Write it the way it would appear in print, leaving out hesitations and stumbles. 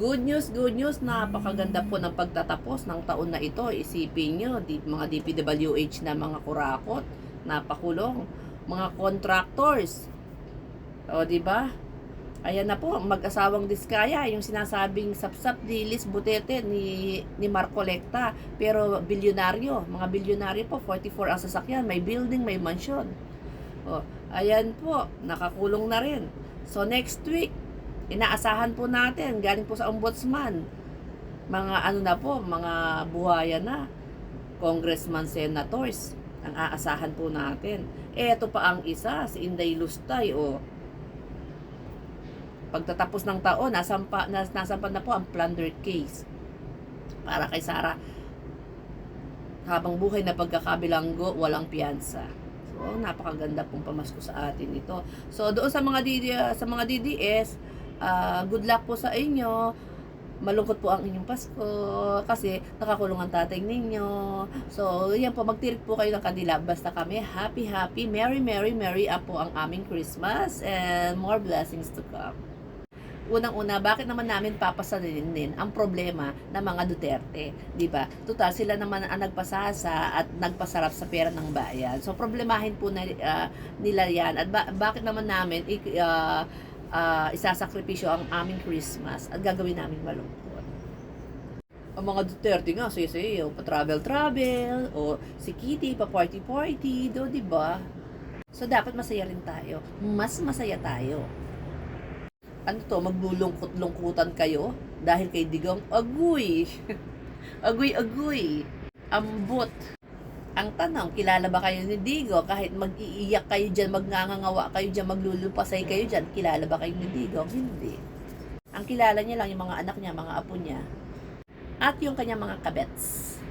Good news, napakaganda po ng pagtatapos ng taon na ito. Isipin nyo, mga DPWH na mga kurakot, napakulong, mga contractors. O, di ba? Ayan na po, mag-asawang diskaya, yung sinasabing sapsap ni Liz Butete, ni Marcolecta. Pero bilyonaryo, mga bilyonaryo po, 44 ang sasakyan, may building, may mansion. O, ayan po, nakakulong na rin. So, next week, inaasahan po natin, galing po sa ombudsman, mga ano na po, mga buhaya na, congressman, senators, ang aasahan po natin. Eto pa ang isa, si Inday Lustay, o, pagtatapos ng taon, nasampan na po ang plunder case para kay Sara. Habang buhay na pagkakabilanggo, walang piyansa. So, napakaganda pong pamasko sa atin ito. So, doon sa mga DDS, good luck po sa inyo. Malungkot po ang inyong Pasko kasi nakakulong ang tatay ninyo. So, yan po, magtirik po kayo ng kandila. Basta kami, happy, merry po ang aming Christmas and more blessings to come. Unang-una, bakit naman namin papasalinin ang problema ng mga Duterte, 'di ba? Total sila naman ang nagpasasa at nagpasarap sa pera ng bayan. So problemahin po nila 'yan. At bakit naman namin isasakripisyo ang aming Christmas at gagawin namin malungkot? Ang mga Duterte nga, sige, pa-travel, o si Kitty, pa-party, do, 'di ba? So dapat masaya rin tayo. Mas masaya tayo. Ano to, maglulungkot-lungkutan kayo dahil kay Digong? Agoy! Agoy! Ambot! Ang tanong, kilala ba kayo ni Digo? Kahit mag-iiyak kayo dyan, magngangawa kayo dyan, maglulupasay kayo dyan, kilala ba kayo ni Digong? Hindi. Ang kilala niya lang yung mga anak niya, mga apo niya, at yung kanyang mga kabets.